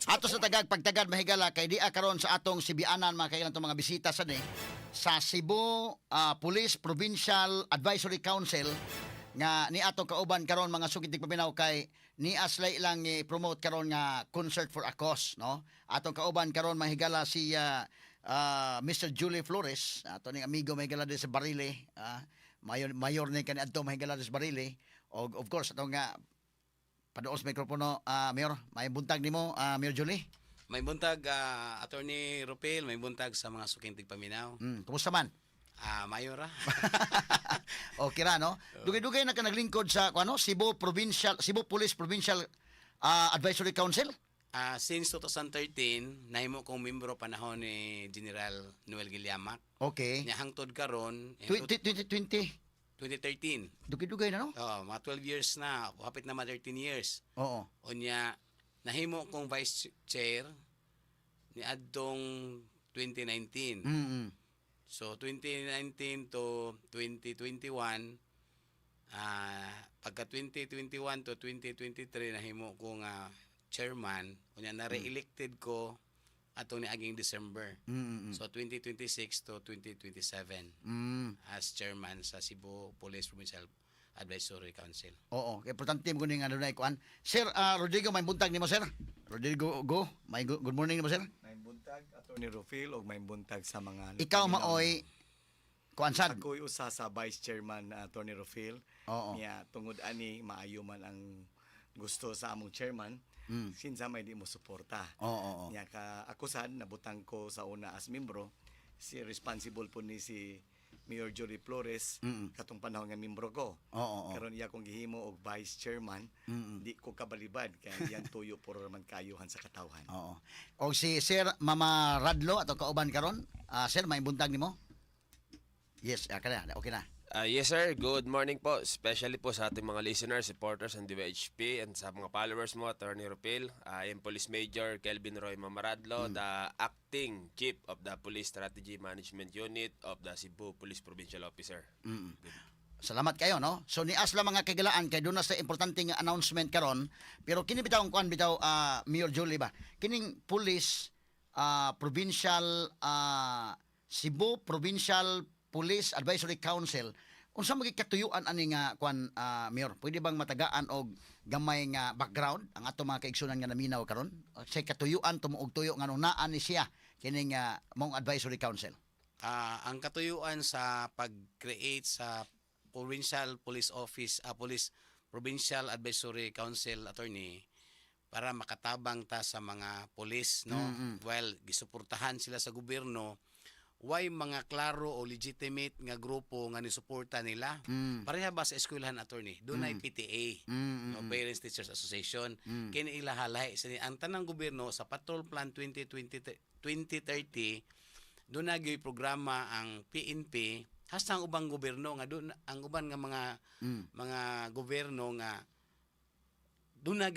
Ato sa tagag pagtagad mahigala kay di karon sa atong sibianan mga kailan mga bisita sa ni sa Cebu Police Provincial Advisory Council nga ni atong kauban karon mga sugitig paminaw kay ni aslay lang i-promote karon nga concert for a cause, no? Atong kauban karon mahigala si Mr. Julie Flores, ato ning amigo mahigala din sa Barile, mayor ni kani adto mahigala din sa Barile, og of course atong nga paduos mikropono, Mayor, may buntag nimo, Mayor Julie. May buntag, Attorney Ropel, may buntag sa mga sukintig paminaw. Kumusta man? Mayor Okay ra, no? Dugay-dugay na ka naglingkod sa Cebu Police Provincial Advisory Council. Since 2013, nahimo kong membro panahon ni General Noel Guiliamac. Okay. Nya hangtod karon 2020. 2013. Dugay-dugay na, no? Mga 12 years na, hapit na 13 years. Oo. Unya nahimo kong vice chair ni adtong 2019. So 2019 to 2021, pagka 2021 to 2023 nahimo ko nga chairman, unya na re-elected ko ato ni aging December. So 2026 to 2027 as chairman sa Cebu Police Provincial Advisory Council. Oo, importante mo ning na ikuan. Sir Rodrigo, may buntag nimo, sir. Rodrigo, go. May good morning nimo, sir. May buntag Attorney Rufil o may buntag sa mga Ikaw maoy kuan sad. Ako'y usa sa Vice Chairman Attorney Rufil. Oo. Niya tungod ani maayo man ang gusto sa among chairman. Sinsa may di mo suporta. Oo. Niya ako sad nabutang ko sa una as membro, si responsible po ni si Mayor Julie Flores katong panahon nga membro ko. Oo. Karon iya kong gihimo og vice chairman, di ko kabalibad kay iyang tuyo puro man kayuhan sa katawhan. Oo. O si Sir Mama Radlo ato kauban karon. Sir, may buntag nimo? Yes, kana okay na. Yes sir, good morning po. Especially po sa ating mga listeners, supporters ng DWHP and sa mga followers mo, Attorney Ropel. I am Police Major Kelvin Roy Mamaradlo, the Acting Chief of the Police Strategy Management Unit of the Cebu Police Provincial Officer. Salamat kayo, no? So nias lang mga kagalaan kay doon na sa importanteng announcement karon. Pero kini bitaw ang kuan bitaw, Mayor Julie ba? Kining Police Provincial Cebu Provincial Police Advisory Council, unsa magikatuyuan ani nga kuan, Mayor? Pwede bang matagaan og gamay nga background ang ato mga kaigsunan nga naminaw karon? Say katuyuan tumuog tuyo nga nung naa ni siya kining mong advisory council. Ang katuyuan sa pag-create sa Provincial Police Office, Police Provincial Advisory Council, Attorney, para makatabang ta sa mga police, no? While gisuportahan sila sa gobyerno, why mga klaro o legitimate nga grupo nga nisuporta nila. Pareha ba sa eskwelahan, Attorney? Doon ay PTA, no, Parents Teachers Association. Kini ilahalay ang tanang gobyerno sa Patrol Plan 2030, doon na programa ang PNP hasta ang ubang gobyerno nga doon ang uban nga mga gobyerno nga doon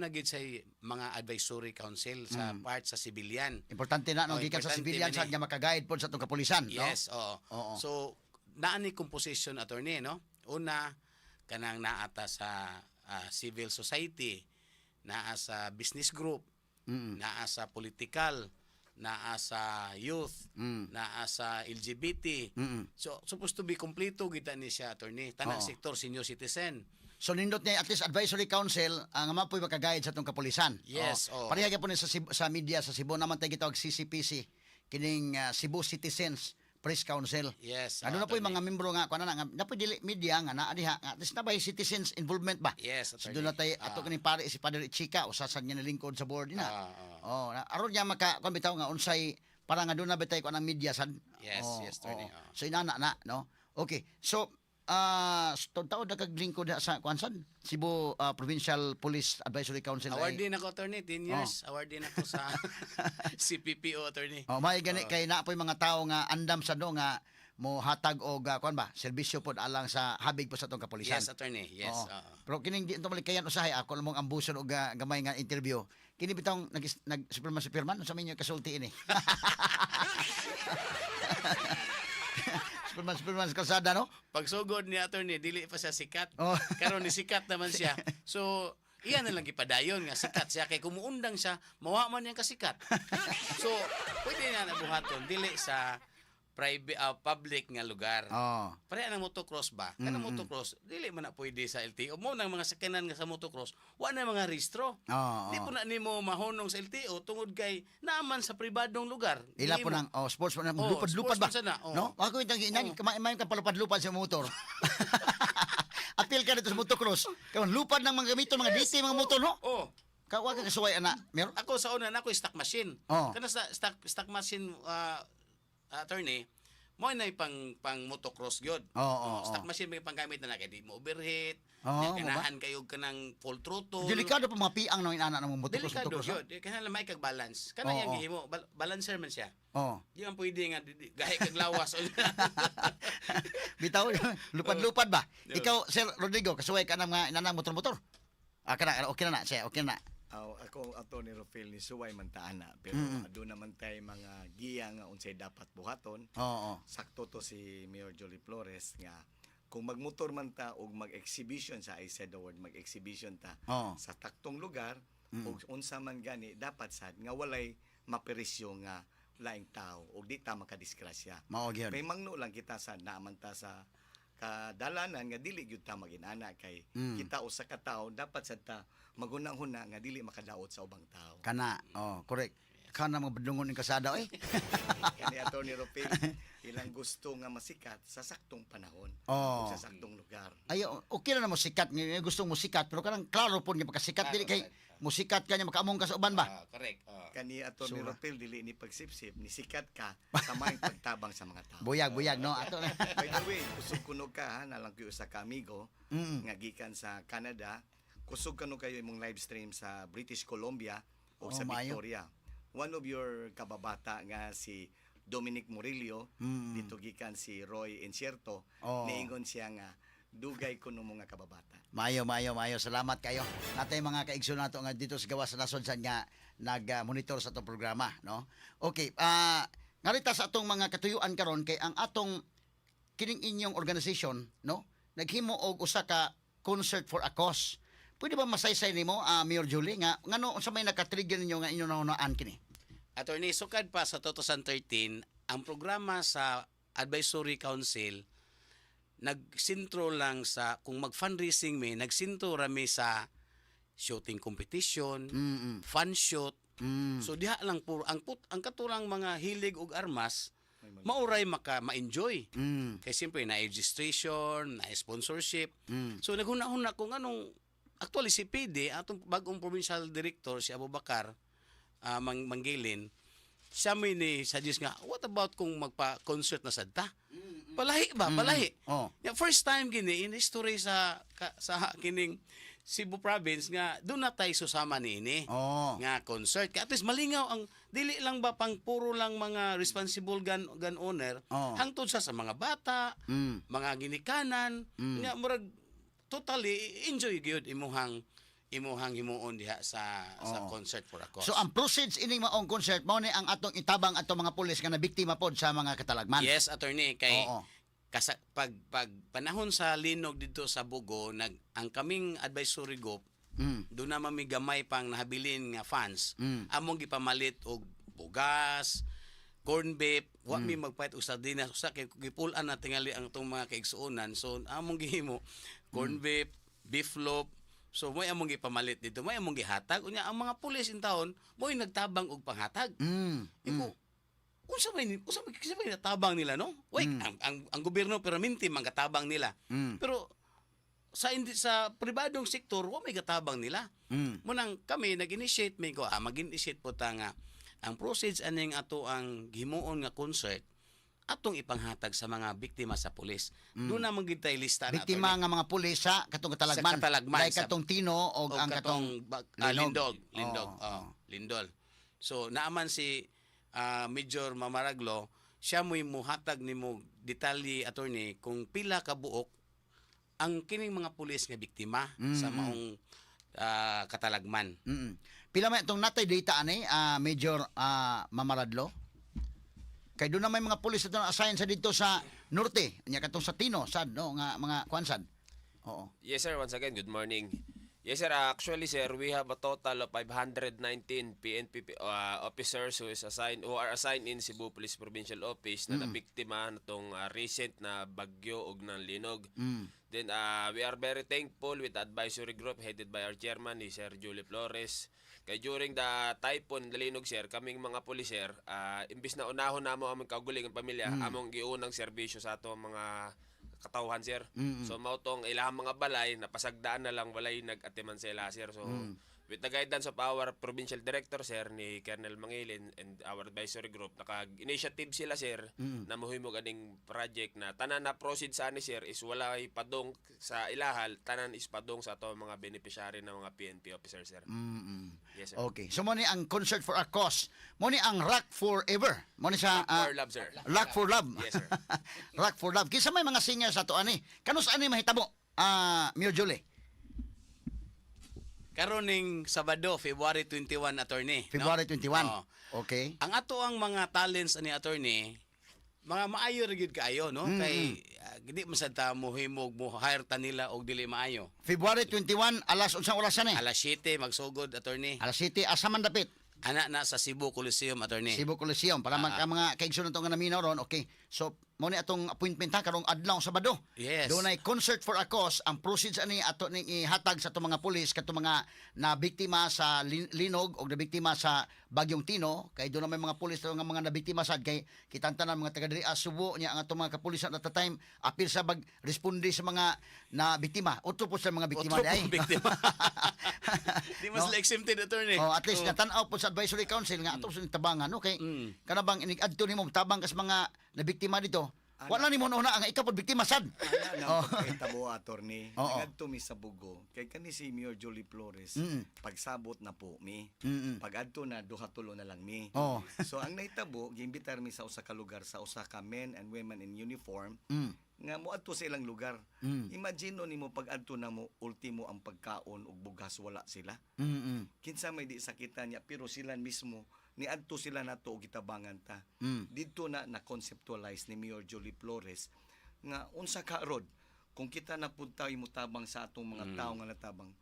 na sa mga advisory council sa part sa civilian. Importante na nung gikan sa civilian sad nga maka-guide pod sa atong kapulisan, yes, no? Oo. So naani composition, Attorney, no? Una kanang naata sa civil society, naa sa business group, naa sa political, naa sa youth, naa sa LGBT. So supposed to be kompleto kita ni siya, Attorney. Tanang sektor, senior citizen. So nindot niya at least advisory council ang mapoy makagayad sa atong kapulisan. Yes, Pareha gyapon ni sa media sa Cebu naman tay gitawag CCPC kining Cebu Citizens Press Council. Yes. Ano na po yung mga membro nga kuan na napoy dili media nga naa diha at least na ba citizens involvement ba? Yes, So Attorney. doon na tay ato kining pare si Padre Chica usa sa niya nalingkod sa board na. Aron niya maka kuan bitaw nga unsay para nga doon na bitay kuan ang media sad. Yes, yes, Attorney. So inana na, no? Okay. So taon na kaglingkod sa Kwansan, Cebu Provincial Police Advisory Council. Award din ako, Attorney, 10 years. Award din ako sa CPPO, Attorney. May gani kay na po'y mga tao nga andam sa do nga mo hatag og kuan ba, serbisyo pod alang sa habig po sa atong kapulisan. Yes, Attorney. Yes. Pero kining di ito malikayan usahay ako lamang ambuson og gamay nga interview. Kini bitong nag Superman sa minyo kasulti ini. Superman sa kalsada, no? Pagsugod ni Attorney, dili pa siya sikat. Oh. Karon ni sikat naman siya. So, Iyan na lang gipadayon nga sikat siya kay kumuundang siya mawa man niyang kasikat. So pwede na nabuhaton dili sa private public nga lugar. Oh. Pareha ng motocross ba? Kanang motocross dili man na pwede sa LTO mo nang mga sakyanan nga sa motocross wa na mga rehistro. Oh. Di po na nimo mahunong sa LTO tungod kay naaman sa pribadong lugar. Ila Dili po mo- ng sports na Oh, lupad-lupad ba? sports man sana, oh. No? Ako itang inani kamay ka palupad-lupad sa motor. Apil ka dito sa motocross. Karon lupad ng mga gamiton, mga DT, mga motor, no? Oh, Kawa ka kasuway ana. Meron? ako sa una na ako stock machine. Oh. Kana sa stock machine attorney mo na pang motocross gyud. Oo, Stock machine may panggamit na kay di mo overheat. Oo, Kanahan kayo kanang full throttle. Delikado pa mga piang ng inana ng motocross. Delikado motocross, gyud. Kaya lamay kag balance. Kana Oo. yang gihimo balancer man siya. Oh. Di man pwede nga gahi kag lawas. Bitaw, lupad-lupad ba? Yeah. Ikaw, Sir Rodrigo, kasuway ka ng mga inanang motor-motor? Kana, okay na na, siya, okay na. Ako ato ni Rafael ni Suway man taana pero ado naman tay mga giya nga unsay dapat buhaton. Oo. Sakto to si Mayor Jolie Flores nga kung magmotor man ta og mag-exhibition sa I said the word mag-exhibition ta Oo. sa taktong lugar ug unsa man gani dapat sad nga walay maperisyo nga laing tao ug di ta makadisgrasya. Mao gyud. May mangno lang kita sa naaman ta sa kadalanan nga dili gyud ta maginana kay kita usa ka tawo dapat sad ta magunang-huna nga dili makadaot sa ubang tao. Kana, oh, correct. Kana mga badlungon ng kasada, eh. Kani ato ni Ropel ilang gusto nga masikat sa saktong panahon Oo. ug sa saktong lugar. Ay, okay na mo sikat, gusto mo sikat, pero kanang klaro po niya pagkasikat, dili kay musikat ka niya, makaamong ka sa uban ba? Correct. Kani ato ni Sura. Ropel dili ni pagsipsip ni sikat ka sa maayong pagtabang sa mga tao. Buyag, no? Ato na. By the way, kusog kuno ka ha, nalang kayo sa kamigo Mm. nga gikan sa Canada. Kusog kano kayo imong live stream sa British Columbia o Oh, sa maayo. Victoria. One of your kababata nga si Dominic Murillo, dito gikan si Roy Encierto, Oh. niingon siya nga dugay kuno mga kababata. Mayo. Salamat kayo. Natay mga kaigsoon nato nga dito sa gawas sa nasod sad nga nag-monitor sa itong programa, no? Okay, ngarita sa atong mga katuyuan karon kay ang atong kining inyong organization, no? Naghimo og usa ka concert for a cause. Pwede ba masaysay nimo, Mayor Julie, nga ngano unsa may nakatrigger ninyo nga inyo naunaan kini? Attorney, sukad pa sa 2013, ang programa sa Advisory Council nagsintro lang sa kung mag-fundraising may nagsintro rami sa shooting competition, fun shoot. So diha lang puro ang katulang mga hilig og armas mauray ma-enjoy. Kay siyempre na registration, na sponsorship. So naghuna-huna kung anong actually si PD atong bagong provincial director si Abubakar Manggilin, siya may ni suggest nga, what about kung magpa-concert na sadta? Palahi ba? Palahi. Oh. Yeah, first time gini in history sa kining Cebu province nga doon na tayo susama niini. Oh. Nga concert. Kaya at least malingaw ang dili lang ba pang puro lang mga responsible gun owner, Oh. hangtod sa mga bata, mga ginikanan, nga murag totally enjoy gyud imuhang himuon diha sa concert for a cause. So ang proceeds ining maong concert mao ni ang atong itabang atong mga pulis nga nabiktima pod sa mga katalagman. Yes, attorney, kay Oo. pag panahon sa linog dito sa Bugo, ang kaming advisory group, doon na mamigamay pang nahabilin nga funds, among gipamalit og bugas, corn beef, wa mi magpait og sardinas, usa kay gipulan na tingali ang tong mga kaigsuonan. So among gihimo corn beef loaf. So mo among gipamalit dito, mo among gihatag. Unya ang mga pulis in town, mo nagtabang og panghatag. Iko, unsa may natabang nila, no? Wait, ang gobyerno permanente manggatabang nila. Pero sa pribadong sektor, wa may gatabang nila. Munang kami nag-initiate may ko, mag-initiate po ta nga ang proceeds aning ato ang himuon nga concert atong ipanghatag sa mga biktima sa pulis. Doon na magitay lista na Biktima nga mga pulis sa katong katalagman. Sa katalagman, Dahil sa- katong Tino o ang katong Linog. Lindog. Lindol. So naaman si Major Mamaraglo, siya mo'y muhatag nimo detalye attorney kung pila ka buok ang kining mga pulis nga biktima sa maong katalagman. Pila may itong natay data ani, Major Mamaradlo? Kay doon na may mga pulis na assign sa dito sa norte, nya katong sa Tino, sad no nga mga kwansan. Oo. Yes sir, once again, good morning. Yes, sir. Actually, sir, we have a total of 519 PNP officers who are assigned in Cebu Police Provincial Office na nabiktima nitong recent na bagyo ug ng linog. Then we are very thankful with the advisory group headed by our chairman, ni Sir Julie Flores. Kay during the typhoon na linog, sir, kaming mga pulis, sir, imbis na unahon namo among kaugalingon pamilya, among giunang serbisyo sa ato mga katawhan, sir. So mao tong ilang mga balay napasagdaan na lang walay nag-atiman sila, sir. So with the guidance of our provincial director, sir, ni Colonel Mangilin and our advisory group, naka-initiative sila, sir, na muhimog aning project na tanan na proceed sa ani, sir, is walay padong sa ilahal, tanan is padong sa ato mga beneficiary ng mga PNP officers, sir. Yes, sir. Okay. So mo ni ang Concert for a Cause. Mo ni ang Rock Forever. Mo ni sa For love, sir. Rock for Love. Yes, sir. Rock for Love. Kinsa may mga singers sa to ani? Kanus ani mahitabo? Mayor Julie. Karon ning Sabado, February 21, attorney. February 21. Oo. Okay. Ang ato ang mga talents ani attorney, mga maayo ra gyud kaayo, no? Kay gidi man sad ta mohimog mo hire ta nila og dili maayo. February 21 alas unsang oras ani? Alas 7 magsugod attorney. Alas 7 asa man dapit? Ana na sa Cebu Coliseum attorney. Cebu Coliseum para mga kaigsoon natong naminaw ron. Okay. So mo ni atong appointment ha karong adlaw Sabado. Yes. Doon ay Concert for a Cause. Ang proceeds ani ato ning ihatag sa atong mga pulis kato mga nabiktima sa linog o nabiktima sa Bagyong Tino. Kay doon na may mga pulis nga mga nabiktima sad kay kitantanan mga taga diri Subo niya ang atong mga kapulisan at the time apil sa responde sa mga nabiktima. Utro po sa mga biktima Otro day. pong biktima. Di mas No? exempted attorney. Oh, at least natanaw po sa advisory council nga ato sa tabangan, okay? Kanabang inig-adto nimo tabang kas mga nabiktima dito. Wala nimo una ang ikaw pod biktima sad. Ana na pagkahitabo attorney. Oo. Nagadto mi sa Bugo. Kay kani si Mayor Jolie Flores, pagsabot na po mi. Pag-adto na duha tulo na lang mi. Oo. So ang nahitabo, giimbitar mi sa usa ka lugar sa usa ka men and women in uniform nga moadto sa ilang lugar. Imagine nimo pag-adto na mo ultimo ang pagkaon ug bugas wala sila. Kinsa may di sakitan niya pero sila mismo niadto sila nato og gitabangan ta. Didto na conceptualize ni Mayor Jolie Flores nga unsa ka rod kung kita napunta imutabang sa atong mga tao nga natabang.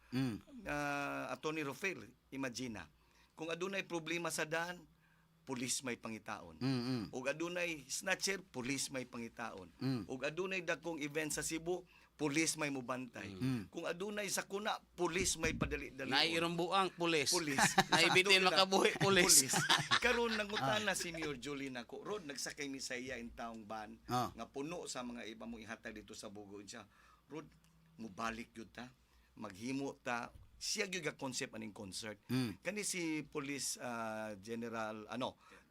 Attorney Rafael, imagine na, kung adunay problema sa daan, pulis may pangitaon. Ug adunay snatcher, pulis may pangitaon. Ug adunay dakong event sa Cebu, pulis may mubantay. Kung adunay sakuna, pulis may padali-dali. Nairumbuang pulis. Pulis. Naibitin makabuhi pulis. Karon nangutana si Mayor Julie nako, Rod nagsakay mi sa iya in taong ban nga puno sa mga iba mo ihatag dito sa Bugo siya. Rod, mubalik gyud ta. Maghimo ta siya gyud ga concept aning concert. Kani si Police General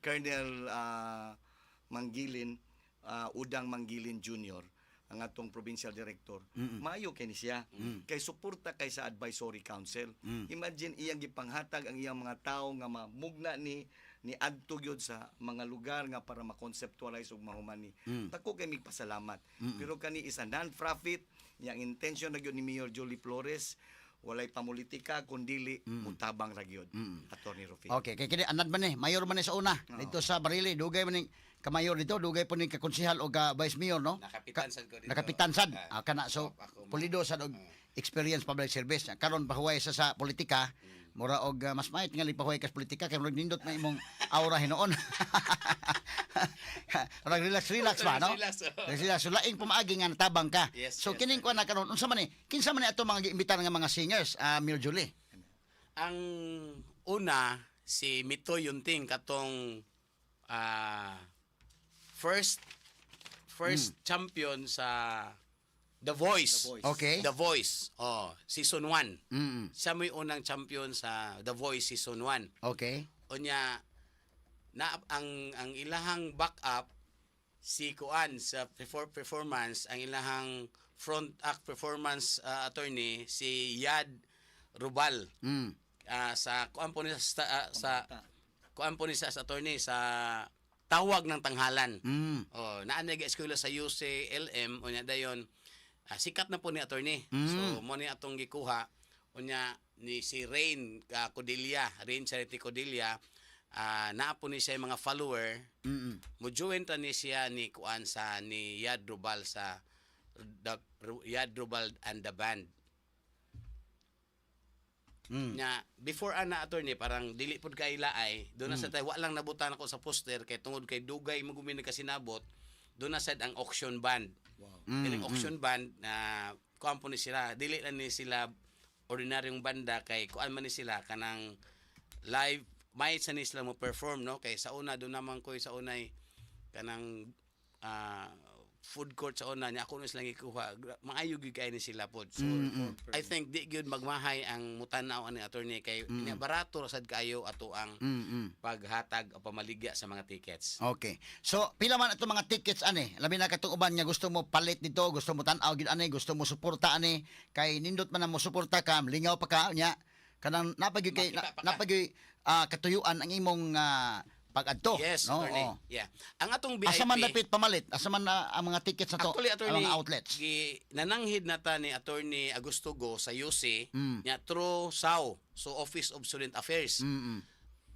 Colonel Mangilin Udang Mangilin Jr. ang atong provincial director, maayo kay ni siya. Kay suporta kay sa advisory council. Imagine iyang gipanghatag ang iyang mga tawo nga mamugna ni adto gyud sa mga lugar nga para ma-conceptualize og mahuman ni. Dako kay migpasalamat. Pero kani is a non-profit, yang intention na gyud ni Mayor Jolie Flores walay pamulitika kundili mutabang ra gyud. Attorney Rufino. Okay, kay kini anad man ni, mayor man ni sa una dito sa Barili, dugay man ni kamayor dito, dugay po ni ka konsehal o ka vice mayor, no? Nakapitan sad ko dito. Nakapitan sad. Kana so ako, pulido sad og experience public service. Karon pahuway sa politika, mura og mas mait nga lipahuway kas politika kay murag nindot na imong aura hinoon. Relax ba, no? Relax. So laing pumaagi nga natabang ka. Yes, So yes, kining kuan na karon unsa man ni? Kinsa man ni ato mga giimbitar nga mga singers, Mayor Julie? Ang una, si Mito Yunting katong first champion sa The Voice. Okay. The Voice. Oh, season 1. Mm. Siya may unang champion sa The Voice season 1. Okay. Unya na ang ilahang backup si Kuan sa performance, ang ilahang front act performance attorney si Yad Rubal. Sa kuan po ni sa kuan po ni sa attorney sa Tawag ng Tanghalan. Oh, naanay ga eskwela sa UCLM unya dayon sikat na po ni attorney. So mo ni atong gikuha unya ni si Rain Rain Charity Codilia. Naa po ni siya mga follower. Mo-join ta ni siya ni kuan sa ni Yad Rubal sa Yad Rubal and the Band. Nya before ana attorney parang dili pud kay laay, do na sa tay wa lang nabutan ako sa poster kay tungod kay dugay mo gumi nagkasinabot, do na sad ang auction band. Kining auction band na kuan po ni sila, dili lang ni sila ordinaryong banda kay kuan man ni sila kanang live may sa ni sila mo perform no kay sa una do naman ko sa unay kanang food court sa una niya ako na silang ikuha maayo gyud kay ni sila pod so I think di gyud magmahay ang mutanaw ani attorney kay niya barato ra sad kayo ato ang paghatag o pamaligya sa mga tickets. Okay. So, pila man itong mga tickets ani? Labi na katong uban nga gusto mo palit dito, gusto mo tan-aw gid ani, gusto mo suporta ani, kay nindot man na mo suporta ka, lingaw pa ka nya. Kanang napagyoy kay Makita pa ka. napagyoy katuyuan ang imong pag-adto, Yes, no? attorney. Oo. Yeah. Ang atong VIP Asa man dapit pamalit? Asa man na ang mga tickets na to? Actually, Ang attorney, mga outlets. nananghid na ta ni attorney Augusto Go sa UC nya through SAO, so Office of Student Affairs.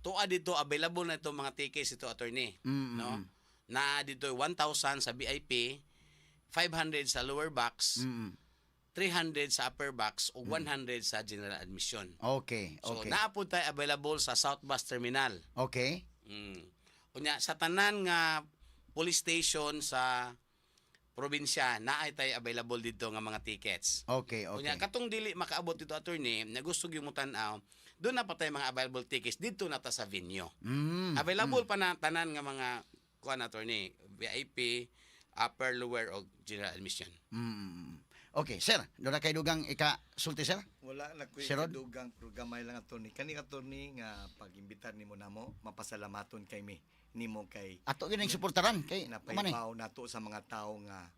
Tuwa dito available na itong mga tickets ito attorney, no? Na dito 1,000 sa VIP, 500 sa lower box, 300 sa upper box o 100 sa general admission. Okay, So okay. naapod tayo available sa South Bus Terminal. Okay. Unya sa tanan nga police station sa probinsya naay tay available dito nga mga tickets. Okay, okay. Unya katong dili makaabot dito attorney, na gusto gyud mo tan-aw, doon na pa tay mga available tickets dito na ta sa venue. Available pa na tanan nga mga kuan attorney, VIP, upper, lower o general admission. Okay, sir. Doon na kay dugang ika-sulti, sir? Wala na ko Sir Rod? dugang programay lang attorney. Kani attorney nga pag-imbitar nimo namo, mapasalamaton kay mi nimo kay Ato yun ang suportaran. Kay, kuman napaibaw nato sa mga tao nga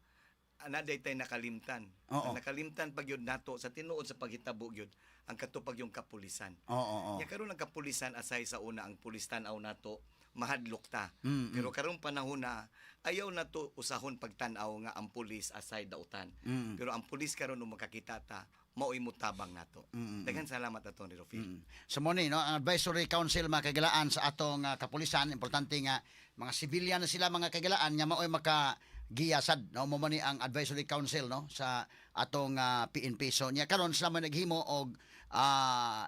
ana daytay nakalimtan. Oo. Ang nakalimtan pag yun nato sa tinuod sa paghitabo gyud ang katupag yung kapulisan. Oo. Nya karon ang kapulisan asay sa una ang pulis tan-aw nato mahadlok ta. Pero karong panahon na ayaw na to usahon pagtan-aw nga ang pulis asay dautan. Pero ang pulis karon makakita ta mao'y mutabang nato. Daghan salamat ato ni Rofi. So mo ni, no, ang advisory council mga kagalaan sa atong kapulisan, importante nga mga civilian na sila mga kagalaan nga mao'y makagiya sad, no, mo ni ang advisory council, no, sa atong PNP. So nya karon sila man naghimo og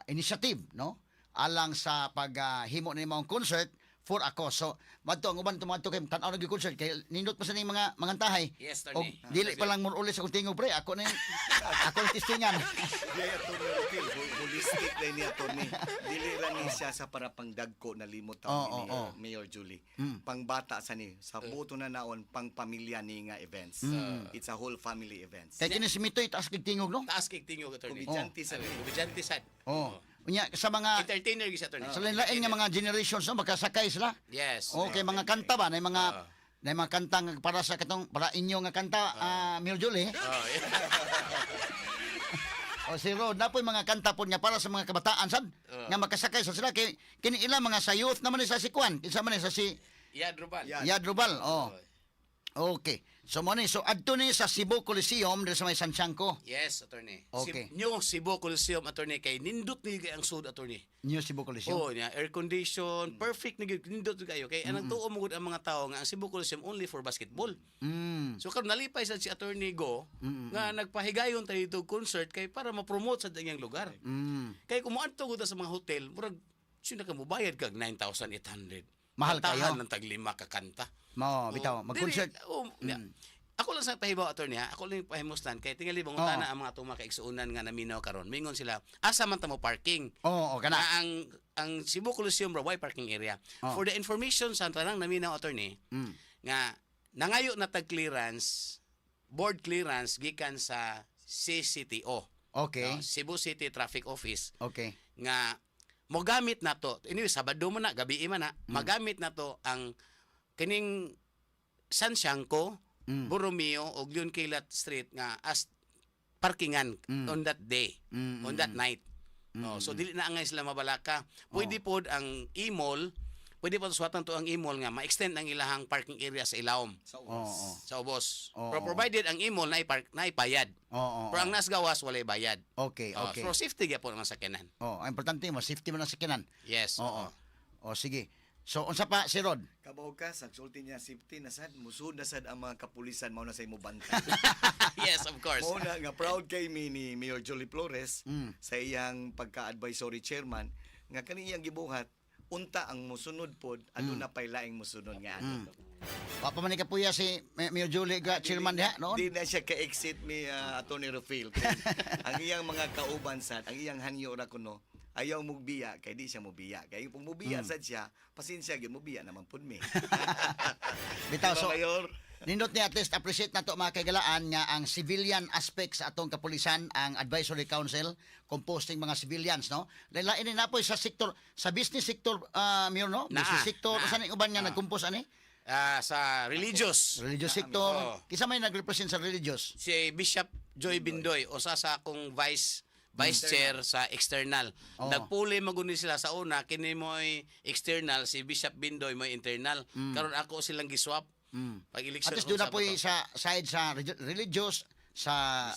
initiative, no, alang sa paghimo ni mga concert for ako. So madto ang uban tumadto kay tan-aw nag concert kay nindot pa sa ning mga mangantahay. Yes, Og attorney. dili pa lang mo ulit sa tingog pre, ako na ako ang testingan. Di ato ni Rofi, holistic lang ni ato ni. Dili lang ni siya sa para pangdagko na limot taon ni Mayor Julie. Pangbata sa ni sa buto na naon pang pamilya ni nga events. It's a whole family events. Kay kini si Mitoy taas kig tingog, no? Taas kay tingog attorney. Kubidyante sa Kubidyante sad. Oh. Unya sa mga Entertainer gyud sa attorney. sa lain-lain nga mga generations no makasakay sila. Yes. Okay, mga kanta ba na mga kanta nga para sa katong para inyo nga kanta Mil Julie. Oh, yeah. O si Rod na po mga kanta po niya para sa mga kabataan sad nga makasakay sa sila kay kini ila mga sa youth naman ni sa si Kwan, kinsa man ni sa si Yeah, Drubal. Yadrubal. Oh. Okay. So mo ni so adto ni sa Cebu Coliseum dito sa may Santiago. Yes, attorney. Okay. New Cebu Coliseum attorney kay nindot ni ang sud attorney. New Cebu Coliseum. Oh, niya air condition, perfect ni nindot kayo kay anang tuo mo gud ang mga tao nga ang Cebu Coliseum only for basketball. So karon nalipay sa si attorney Go nga nagpahigayon tayo dito concert kay para ma-promote sa danyang lugar. Kay kung moadto gud sa mga hotel, murag sino ka mo bayad kag 9,800. Mahal kayo. Kantahan ng taglima ka kanta. Mo bitaw mag-concert. Ako lang sa pahibaw attorney ha. Ako lang pahimustan kay tingali bangutan na ang mga tuma kaigsuunan nga naminaw karon. Mingon sila, asa man ta mo parking? Oo, kana. Na ang Cebu Coliseum raw parking area. For the information sa tanang naminaw attorney nga nangayo na tag clearance, board clearance gikan sa CCTO. Okay. No? Cebu City Traffic Office Okay. nga mogamit na to. Anyway, Sabado man na, gabi man na, magamit na to ang kining Santiago, Borromeo o Leon Kilat Street nga as parkingan on that day, on that night. No, so dili na angay sila mabalaka. Pwede pod ang e-mall, pwede pod suwatan to ang e-mall nga ma-extend ang ilahang parking area sa ilawom. Sa ubos. Pero provided ang e-mall na ipayad. Oo. Pero ang nasgawas walay bayad. Okay, okay. Pero safety gyapon ang sakyanan. Oh, ang importante mo safety mo na sa kinan. Yes. Oo. O sige. So unsa pa si Rod? Kabaw ka, sa sulti niya safety na sad, musud na sad ang mga kapulisan mao na sa imo bantay. Yes, of course. Mao na nga proud kay mi ni Mayor Jolie Flores Mm. sa iyang pagka-advisory chairman nga kani iyang gibuhat unta ang musunod pod aduna pay laing musunod nga ano. Wa pa man ni kapuya si Mayor Julie ga chairman diha noon. Di na siya ka-exit mi Atty. Rufil. Ang iyang mga kauban sad, ang iyang hanyo ra kuno ayaw mubiya kay di siya mubiya. Kay kung mubiya sad siya, pasensya gyud mubiya naman pud mi. Bitaw so Mayor, nindot ni at least appreciate nato mga kagalaan nga ang civilian aspect sa atong kapulisan, ang advisory council composing mga civilians, no? Lain ni napoy sa sektor, sa business sector, Mayor, no? Business sector, saan yung uban nga nagkumpos ani? Sa religious. Religious sector. Oo. Kisa may nagrepresent sa religious? Si Bishop Joy Bindoy o sa akong vice chair sa external. Oo. Nagpuli maguni sila sa una, kini mo'y external, si Bishop Bindoy mo'y internal. Karon ako silang giswap. Pag election At least doon na po sa side sa religious, sa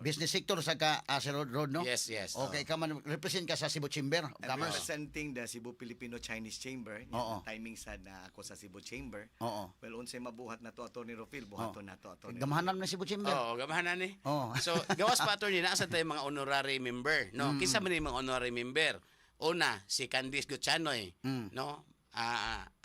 business sector sa si Rod, no? Yes, yes. Okay, ka man represent ka sa Cebu Chamber of I'm Commerce. representing the Cebu Filipino Chinese Chamber. Oo. Timing sad na ako sa Cebu Chamber. Oo. Well, unsay mabuhat na to Atty. Rufil, buhaton na to Atty. Gamahanan na Cebu Chamber. Oo, gamahanan ni. Oo. So, gawas pa attorney, nasa tayo mga honorary member, no? Kisa man yung mga honorary member. Una, si Candice Gutchanoy, no?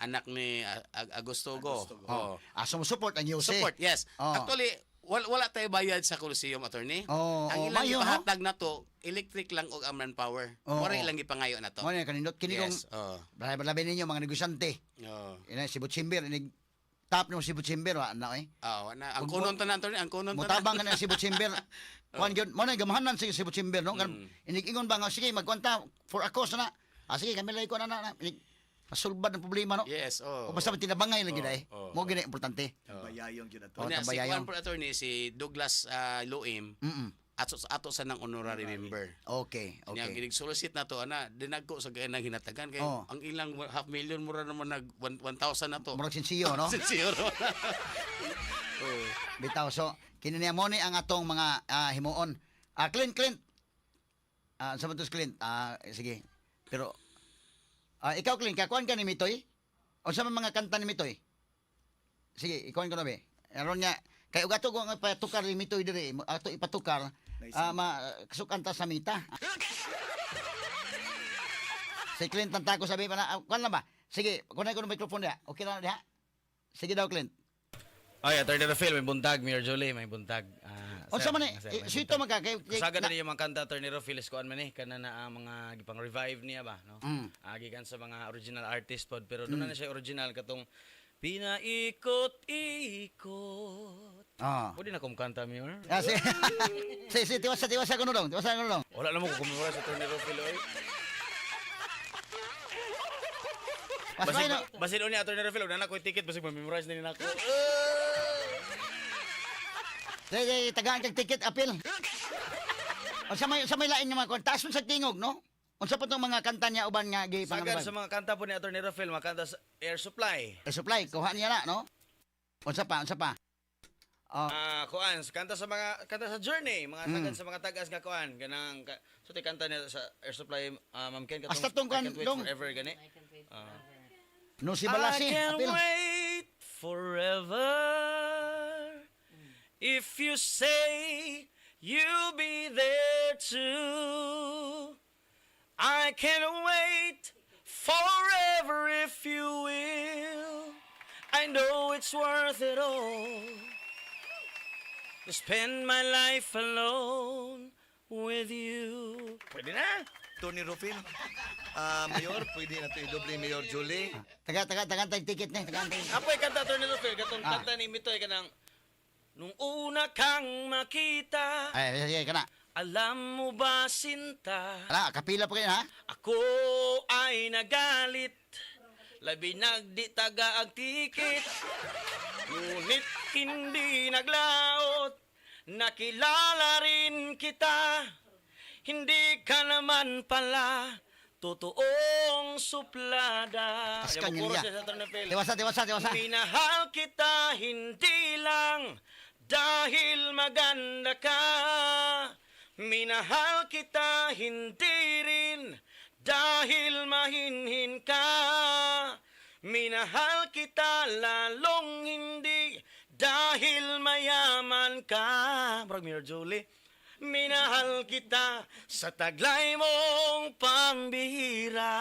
Anak ni Agostogo. Agostogo. Oh. Sumusupport ang UC. Support, yes. Oo. Actually, wala tayo bayad sa Coliseum, attorney. Oo, Ang ilang mayo, no? ipahatag na to, electric lang o ang manpower. Oo. Mura ilang ipangayo na to. Mo ni kanindot kini kong Yes. Oh. labi ninyo mga negosyante. Oh. Ina Cebu Chamber inig top no Cebu Chamber wa na eh. Oh, na ang kunon tanan attorney, ang kunon tanan. Mutabang ka na Cebu Chamber. Kuan gyud mo na gamahanan sa Cebu Chamber no. Kan inig-ingon ba nga sige magkwanta for a cause na. Sige kami lay ko na. Masulbad ang problema no. Yes, oh. O basta tinabangay lang gid ay. Oo. Mo gid importante. Bayayong yun ato. Oh, Una, si tambayayon. Juan Pro Attorney, si Douglas Loim, ato sa nang honorary member. Okay, Kanya okay. ginig solicit na to ana dinagko sa ganang hinatagan kay Oh. ang ilang 500,000 mura naman nag 1,000 na to. Murag sinsiyo no. Siguro. Bitaw so kini niya mo ni ang atong mga himuon. Clint. Sa batos Clint. Sige. Pero ikaw Clint, kakuan ka ni Mitoy? O sa mga kanta ni Mitoy? Sige, ikaw ko na be. Aron nga kay ug ato ko nga patukar ni Mitoy diri, ato ipatukar. Kasukanta sa mita. Si Clint tantako sabi pa na, kuan lang ba? Sige, kunay ko ng microphone diha. Okay na diha. Sige daw Clint. Ay, Atty. Rufil, may buntag, Mayor Jolie, may buntag. Unsa man ni? Sito man ka kay Kasaga na niya mga kanta, Atty. Rufil, kuan man eh, kana na mga gipang revive niya ba, no? Gikan sa mga original artist pod, pero doon na siya original katong pinaikot-ikot. Pwede na kong kanta, Mayor? Si tiwasa ko no dong. Wala na mo ko kumura sa Atty. Rufil, oy. Basin ni Atty. Rufil, na ko ticket, basig ma-memorize na nila ko. Sige, tagaan kag ticket apil. O sa may lain nga mga taas mo sa tingog, no? Unsa pa tong mga kanta niya uban nga gi Sagan sa mga kanta po ni Atty. Rufil, mga kanta sa Air Supply. Supply, kuha niya na, no? Unsa pa? Kuan, kanta sa Journey, mga tagan sa mga tagas nga kuan, ganang so ti kanta niya sa Air Supply, Ma'am Ken katong Hasta tong I can't wait dong. forever gani. No si Balasi, I can apil. wait forever if you say you'll be there too. I can wait forever if you will. I know it's worth it all to spend my life alone with you. Pwede na. Tony Rufil, Mayor, pwede na ito i-doble Mayor Julie. Tagaan tag ticket ni, tagaan tag. Apoy kanta Atty. Rufil, katong kanta ni Mitoy kanang nung una kang makita, Ay, sige kana. alam mo ba sinta, Ala, kapila pa kayo ha? ako ay nagalit, labi nagdi taga ang tiket, ngunit hindi naglaot, nakilala rin kita, hindi ka naman pala totoong suplada. As Alam mo, kanya chorus niya. siya sa Atty. Rufil. Tiwasa. Minahal kita hindi lang dahil maganda ka. Minahal kita hindi rin dahil mahinhin ka. Minahal kita lalong hindi dahil mayaman ka. Brag Mayor Julie. Minahal kita sa taglay mong pambihira.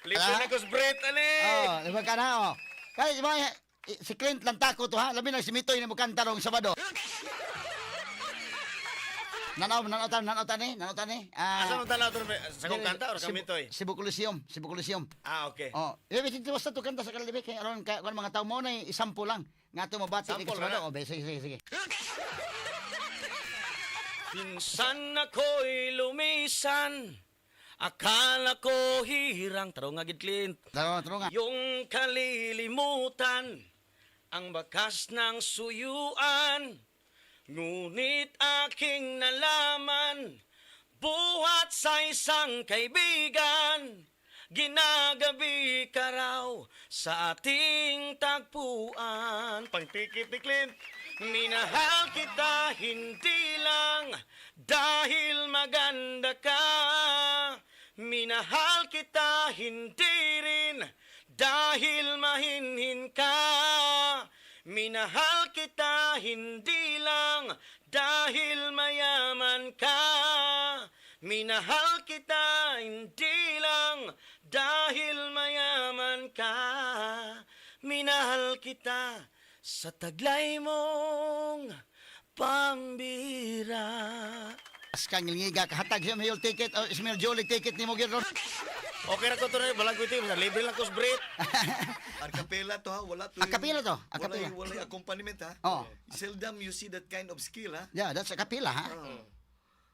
Listen Ah? ako sa Brit, ali. Oh, di ba ka na, oh. Kaya, di ba, si Clint lang tako to, ha? Labi na si Mitoy na mukanta rong Sabado. Nanaw tani. Asa mo tanaw to sa kong kanta or kami toy? Cebu Coliseum. Ah, okay. Oh, ibig sabihin basta to kanta sa kalibi kay aron ka kung mga tawo mo na isampo lang. Nga to mabati ni Sample Sabado. na. Oh, sige. Pinsan ako'y lumisan, akala ko hirang. Taro nga gid Clint. Taro nga. Yung kalilimutan, ang bakas ng suyuan. Ngunit aking nalaman, buhat sa isang kaibigan, ginagabi ka raw sa ating tagpuan. Pangtikit ni Clint. Minahal kita hindi lang dahil maganda ka. Minahal kita hindi rin dahil mahinhin ka. Minahal kita hindi lang dahil mayaman ka. Minahal kita hindi lang dahil mayaman ka. Minahal kita sa taglay mong pambira. As kang ngiga kahatag siya mayol ticket o Ismail Jolie ticket ni mo gyud ron. Okay na ko to na balang ko ito. Libre lang ko sa Brit. Acapella to ha, wala to. Acapella to, acapella. Wala accompaniment ha. Oh. Seldom you see that kind of skill ha. Yeah, that's a kapila ha.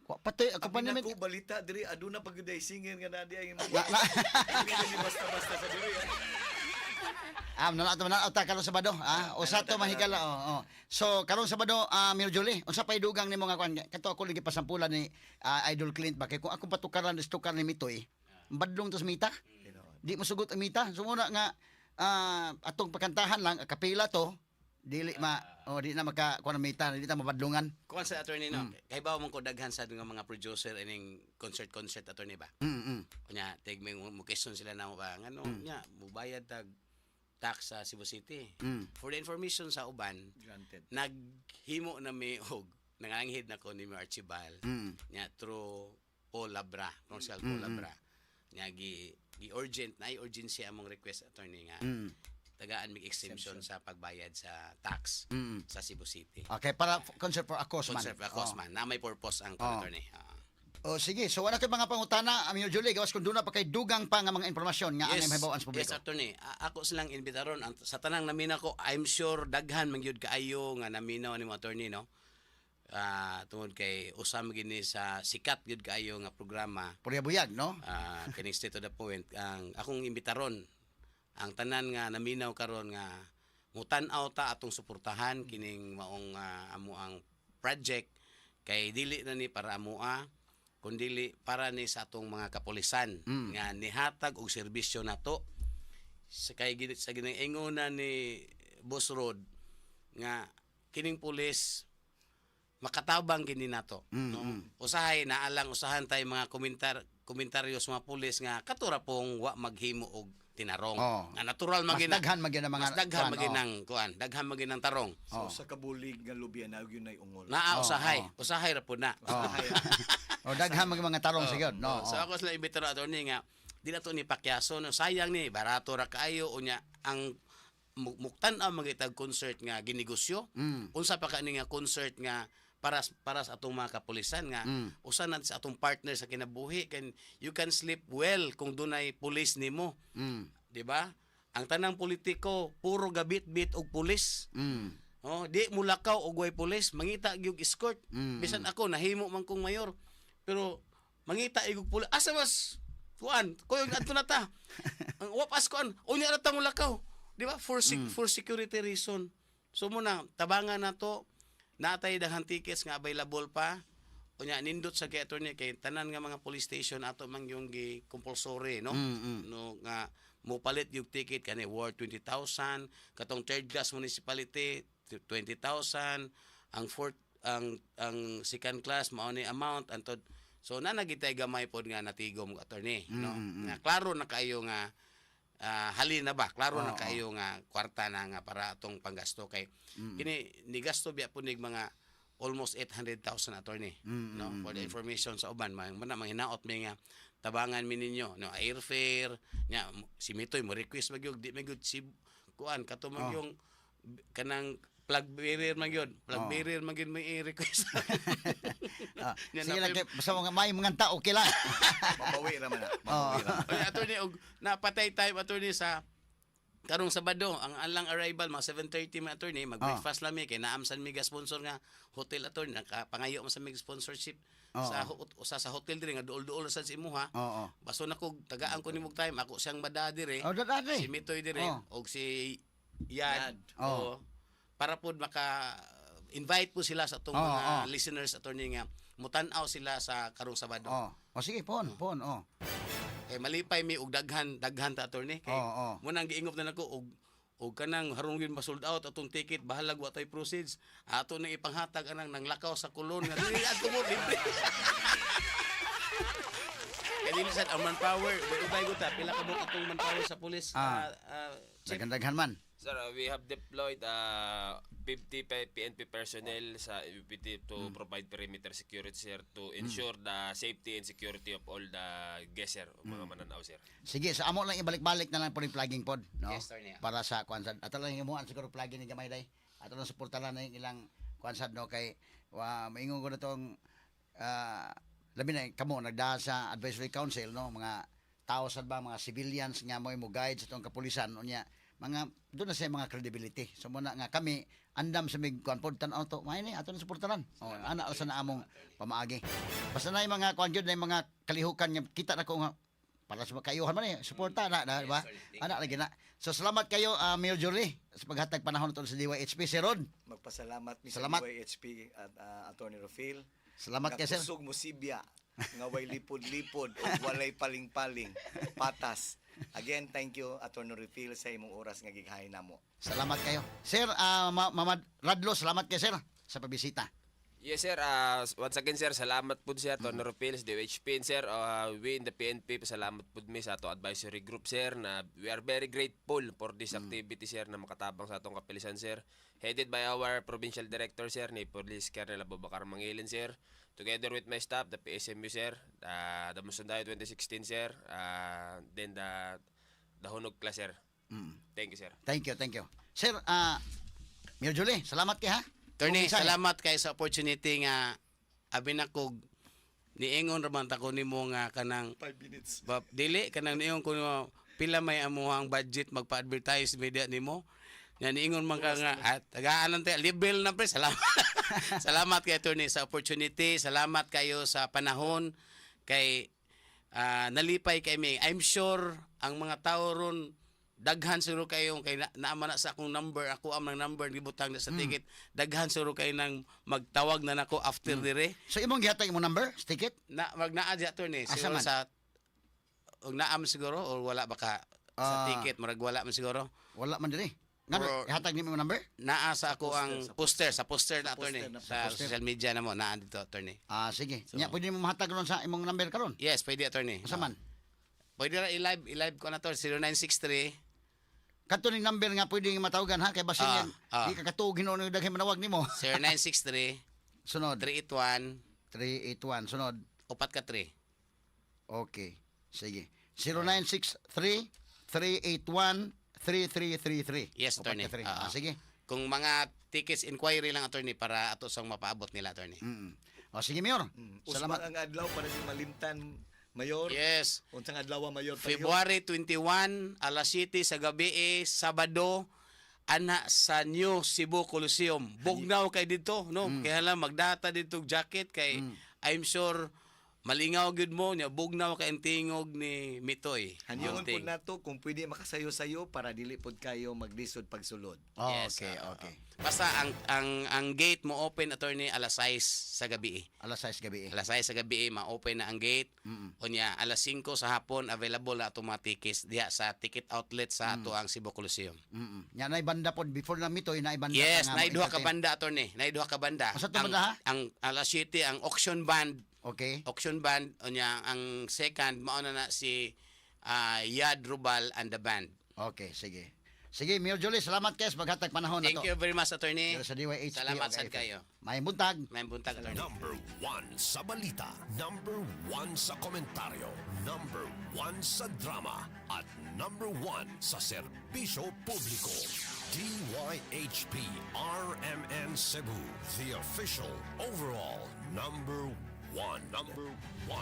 Pati ako pa Abi naman. na ko balita diri aduna pag day singer nga na di ay Na, basta-basta sa diri ha. na karon Sabado. Usa to mahigala. So karon Sabado, Mayor Jolie, unsa pay dugang nimo nga kwan? Kato ako lagi pasampulan ni Idol Clint ba kay kung ako patukaran istukar ni Mitoy. Badlong to sa mita. Di mo sugot ang mita. So muna nga atong pakantahan lang kapila to dili di na maka kuan ang mita, di ta mabadlungan. Kuan sa attorney no. Kay bawo man ko daghan sa nga mga producer ining concert attorney ba. Kunya tig may mukison sila na ba ngano nya mubayad tag tax sa Cebu City. For the information sa uban, Granted. naghimo na mi og nanganghid na ko ni Archibal nya through Paul Labra, Council Paul Labra. Nya gi urgent na urgency among request attorney nga tagaan mig exemption sa pagbayad sa tax sa Cebu City. Okay, para concert for Akosman. Concert for Cosman na may purpose ang attorney. Oh, sige. So wala kay mga pangutana, Mayor Jolie, gawas kung doon na pa kay dugang pa nga mga informasyon nga ang mahibawan sa publiko. Yes, attorney. Ako silang inbitaron sa tanang naminaw ko, I'm sure daghan mangyud kaayo nga naminaw ni mo attorney no. Tungod kay usam gini sa sikat gyud kaayo nga programa. Buyag, no? Kining Straight to the Point. Ang akong imbitaron ang tanan nga naminaw karon nga mutan-aw ta atong suportahan kining maong amo ang project kay dili na ni para amoa kundili para ni sa atong mga kapulisan nga nihatag og serbisyo nato sa kay sa ginaingon ni Boss Road nga kining pulis makatabang gini nato no usahay usahan tay mga komentaryo sa mga pulis nga katura pong wa maghimo og tinarong nga natural Mas magina daghan magin ang mga mas daghan maginang kuan daghan maginang tarong So sa kabulig nga lubyan na yun ay ungol. usahay ra pud na O daghan mga tarong sigod, no? So ako sila imbitero attorney nga di na to ni pakyaso no sayang ni barato ra kaayo unya ang muktan-aw magitag concert nga ginegosyo unsa pa kani nga concert nga para sa atong mga kapulisan nga usa na sa atong partner sa kinabuhi kan you can sleep well kung dunay pulis nimo di ba ang tanang politiko puro gabit-bit og pulis di mulakaw og way pulis mangita gyud escort bisan ako nahimo man kong mayor pero mangita igog pulis asa mas kuan koy adto na ta ang wapas kuan unya ra ta mulakaw di ba for security reason so muna tabangan nato natay daghang tickets nga available pa unya nindot sa kay attorney kay tanan nga mga police station ato man yung gi compulsory no no nga mo palit yung ticket kani worth 20,000 katong third class municipality 20,000 ang fourth ang second class mao ni amount antod so na nagitay gamay pod nga natigom attorney no nga klaro na kayo nga halin na ba klaro na Oo. kayo nga kwarta na nga para atong panggasto kay kini ni gasto biya punig mga almost 800,000 attorney no for the information sa uban man hinaot may nga tabangan mi ninyo no airfare nya si Mitoy mo request magyud di magyud si kuan kato magyong kanang plug barrier magyud plug barrier magyud may request Nya Sige napay- lang, kay- basta mga may mga tao, okay lang. Mabawi ra man na. Mabawi ra. Oy, attorney, og napatay time attorney sa karong Sabado ang alang arrival mga 7:30 man attorney mag-breakfast lami kay naam sa miga sponsor nga hotel attorney nakapangayo man sa mig sponsorship sa hotel diri nga duol-duol sa imuha. Oo. Baso na ko tagaan ko nimog time ako siyang bada diri. Oh, dati. Si Mitoy diri og si Yad. Yad. Oo. Para pod maka invite po sila sa atong mga listeners attorney nga mutan-aw sila sa karong Sabado. Oh. Oh, sige, pon. Oh. Kay malipay mi og daghan ta attorney kay Oo. mo nang giingop na nako og kanang harong yun ma-sold out atong ticket bahalag wa tay proceeds ato nang ipanghatag anang nanglakaw sa kulon nga dili ato mo libre. Kay dili sad ang manpower ubay ko ta pila ka buok atong manpower sa pulis chief. Daghan man. Sir, we have deployed 50 PNP personnel sa UPT to provide perimeter security, sir, to ensure the safety and security of all the guests, sir, o mga mananaw, sir. Sige, sa amo lang ibalik-balik na lang po yung plugging pod, no? Yes, sir, niya. Para sa kwansan. Ato lang imuan siguro plugging ni gamay day. Ato lang suportahan na yung ilang kwansan, no? Kay maingon ko na tong labi na kamo nagda sa advisory council, no? Mga tao sad ba mga civilians nga mo guide sa tong kapulisan unya mga doon na sa mga credibility. So muna nga kami andam sa mig kuan pod tan-aw to. May ni ato na suportahan. Oh, ana sa na among pamaagi. Basta na yung mga kuan gyud na yung mga kalihukan nga kita na ko nga para sa kayuhan man suporta na di ba? Ana lagi na. So salamat kayo Mayor Julie sa paghatag panahon naton sa DYHP Sir Rod. Magpasalamat mi Salamat. sa YHP at Attorney Rofil. Salamat kay Sir. Kusog mo sibya nga way lipod-lipod o walay paling-paling patas. Again, thank you Attorney Rofil sa imong oras nga gighain namo. Salamat kayo. Sir Mamad Radlo, salamat kay Sir sa pagbisita. Yes, sir. Once again, sir, salamat po siya to Norpils, DOHP, sir. We in the PNP, salamat po mi sa ato advisory group, sir, na we are very grateful for this activity, sir, na makatabang sa atong kapilisan, sir. Headed by our provincial director, sir, ni Police Colonel Abubakar Mangilin, sir. Together with my staff, the PSMU, sir, the Musundayo 2016, sir, then the Hunog class, sir. Thank you, sir. Thank you. Sir, Mayor Julie, salamat kay ha. Attorney, Kung isa, salamat kay sa opportunity nga abi na kog niingon ra man ta ko nimo nga kanang 5 minutes. dili kanang niingon ko nimo pila may amuhang budget magpa-advertise media nimo. Nya niingon man ka nga at tagaan tay level na pre salamat. Salamat kay attorney sa opportunity. Salamat kayo sa panahon kay nalipay kay mi. I'm sure ang mga tao ron daghan siguro kayo kay naama na sa akong number ako ang number gibutang na sa ticket daghan siguro kayo nang magtawag na nako after dire So imong gihatag imong number, sa ticket? na wag naa di ato ni Asa siguro man? sa og naam siguro or wala baka sa ticket murag wala man siguro Wala man diri. Ngano Or- ihatag nimo imong number? naa sa ako ang poster sa poster na ato ni poster na- sa social media na mo naa dito attorney. Sige. Nya pwede mo mahatag ron sa imong number karon. Yes, pwede attorney. Asa man? Pwede ra i-live ko na to 0963 Kadto ning number nga pwede matawagan ha kay basin yan. Di ka katug hinuon daghan manawag nimo. 0963 Sunod 381 381 sunod. 4 Okay. Sige. 0963 381 3333. Yes, attorney. Sige. Kung mga tickets inquiry lang attorney para ato sang mapaabot nila attorney. Sige, Mayor. Salamat Salamat. ang adlaw para di malimtan Mayor. Yes. Unsang adlaw Mayor pareho? February 21 alas 7 sa gabi Sabado ana sa New Cebu Coliseum. Bugnaw kay dito no. Kaya lang magdata dito jacket kay I'm sure malingaw gyud mo nya bugnaw kay ang tingog ni Mitoy. Hanyoon Yung po nato kung pwede makasayo-sayo para dili pod kayo maglisod pagsulod. Yes, Okay, oo. okay. Basta ang gate mo open attorney alas 6 sa gabi. Alas 6 gabi. Alas 6 sa gabi ma-open na ang gate. Unya alas 5 sa hapon available na ato mga tickets diha sa ticket outlet sa ato ang Cebu Coliseum. Nya nay banda pod before na mitoy na ibanda Yes, nga nay duha ka ma-entertain. banda attorney. Nay duha ka banda. Asa to banda, ha? Ang alas 7 ang auction band. Okay. Auction band unya ang second mao na si Yad Rubal and the band. Okay, sige. Sige, Mayor Julie, salamat kayo sa maghatag panahon na Thank to. you very much, attorney. Sa DYHP. Salamat o sad KFM. kayo. May buntag. May buntag, attorney. Number 1 sa balita, number 1 sa komentaryo, number 1 sa drama, at number 1 sa serbisyo publiko. DYHP RMN Cebu, the official overall number 1. Number 1.